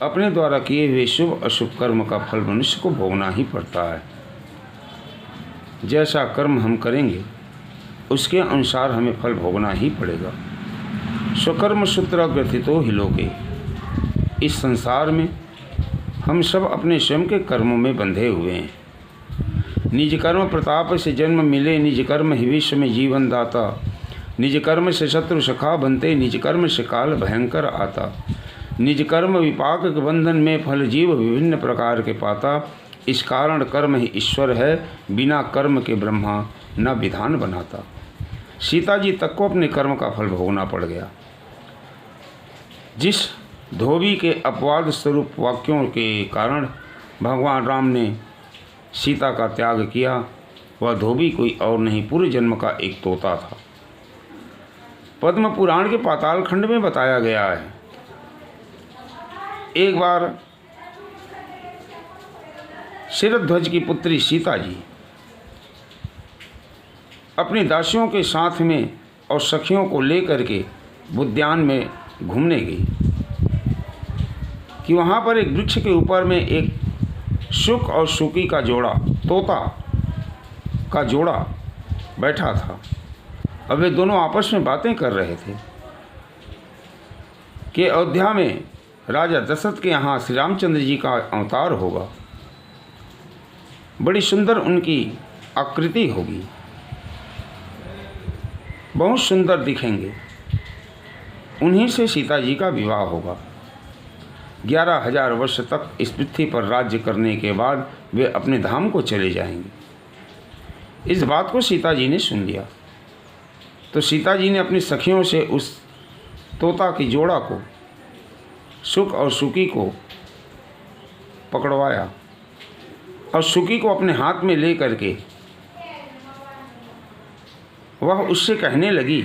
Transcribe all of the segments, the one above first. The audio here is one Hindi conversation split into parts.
अपने द्वारा किए हुए शुभ अशुभ कर्म का फल मनुष्य को भोगना ही पड़ता है। जैसा कर्म हम करेंगे उसके अनुसार हमें फल भोगना ही पड़ेगा। स्वकर्म सूत्र ग्रथितो हि लोके। इस संसार में हम सब अपने स्वयं के कर्मों में बंधे हुए हैं। निज कर्म प्रताप से जन्म मिले, निज कर्म ही विश्व में जीवन दाता। निज कर्म से शत्रु सखा बनते, निज कर्म से काल भयंकर आता। निज कर्म विपाक के बंधन में फल जीव विभिन्न प्रकार के पाता। इस कारण कर्म ही ईश्वर है, बिना कर्म के ब्रह्मा न विधान बनाता। सीता जी तक को अपने कर्म का फल भोगना पड़ गया। जिस धोबी के अपवाद स्वरूप वाक्यों के कारण भगवान राम ने सीता का त्याग किया, वह धोबी कोई और नहीं, पूर्व जन्म का एक तोता था। पद्म पुराण के पाताल खंड में बताया गया है, एक बार शिरध्वज की पुत्री सीता जी अपनी दासियों के साथ में और सखियों को लेकर के उद्यान में घूमने गई कि वहाँ पर एक वृक्ष के ऊपर में एक शुक और शुकी का जोड़ा, तोता का जोड़ा बैठा था। अब वे दोनों आपस में बातें कर रहे थे कि अयोध्या में राजा दशरथ के यहाँ श्री रामचंद्र जी का अवतार होगा, बड़ी सुंदर उनकी आकृति होगी, बहुत सुंदर दिखेंगे, उन्हीं से सीता जी का विवाह होगा। 11,000 वर्ष तक इस पृथ्वी पर राज्य करने के बाद वे अपने धाम को चले जाएंगे। इस बात को सीता जी ने सुन लिया तो सीता जी ने अपनी सखियों से उस तोता की जोड़ा को, सुक और सुकी को पकड़वाया और सुकी को अपने हाथ में ले करके वह उससे कहने लगी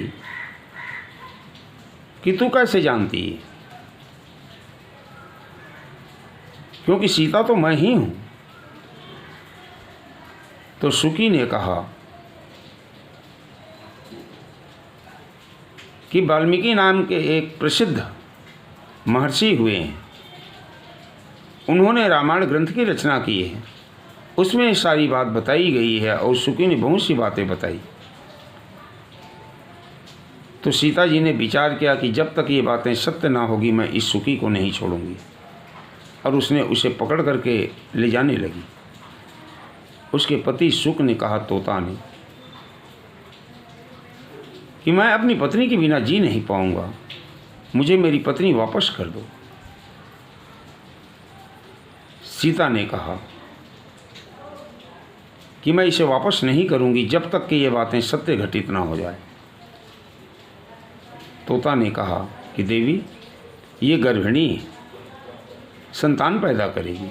कि तू कैसे जानती है, क्योंकि सीता तो मैं ही हूँ। तो सुकी ने कहा कि वाल्मीकि नाम के एक प्रसिद्ध महर्षि हुए हैं, उन्होंने रामायण ग्रंथ की रचना की है, उसमें सारी बात बताई गई है। और सुकी ने बहुत सी बातें बताई। तो सीता जी ने विचार किया कि जब तक ये बातें सत्य ना होगी मैं इस सुकी को नहीं छोड़ूंगी, और उसने उसे पकड़ करके ले जाने लगी। उसके पति सुक ने कहा, तोता ने, कि मैं अपनी पत्नी के बिना जी नहीं पाऊंगा, मुझे मेरी पत्नी वापस कर दो। सीता ने कहा कि मैं इसे वापस नहीं करूंगी जब तक कि ये बातें सत्य घटित ना हो जाए। तोता ने कहा कि देवी, ये गर्भिणी है, संतान पैदा करेगी,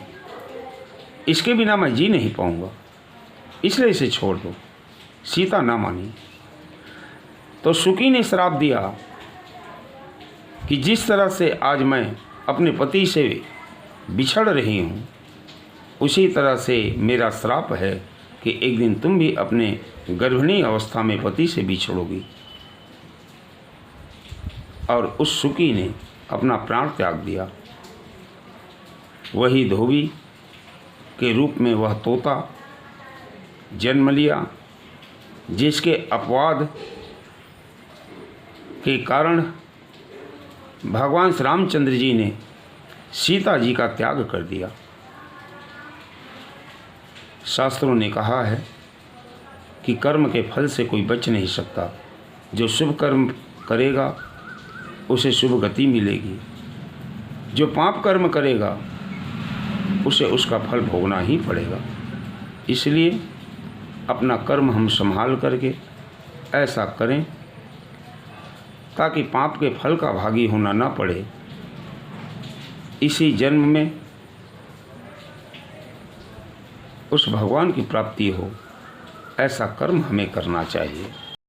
इसके बिना मैं जी नहीं पाऊंगा, इसलिए इसे छोड़ दो। सीता ना मानी तो सुकी ने श्राप दिया कि जिस तरह से आज मैं अपने पति से बिछड़ रही हूँ, उसी तरह से मेरा श्राप है कि एक दिन तुम भी अपने गर्भिणी अवस्था में पति से बिछड़ोगी। और उस सुकी ने अपना प्राण त्याग दिया। वही धोबी के रूप में वह तोता जन्म लिया, जिसके अपवाद के कारण भगवान श्री रामचंद्र जी ने सीता जी का त्याग कर दिया। शास्त्रों ने कहा है कि कर्म के फल से कोई बच नहीं सकता। जो शुभ कर्म करेगा उसे शुभ गति मिलेगी, जो पाप कर्म करेगा उसे उसका फल भोगना ही पड़ेगा। इसलिए अपना कर्म हम संभाल करके ऐसा करें ताकि पाप के फल का भागी होना ना पड़े। इसी जन्म में उस भगवान की प्राप्ति हो, ऐसा कर्म हमें करना चाहिए।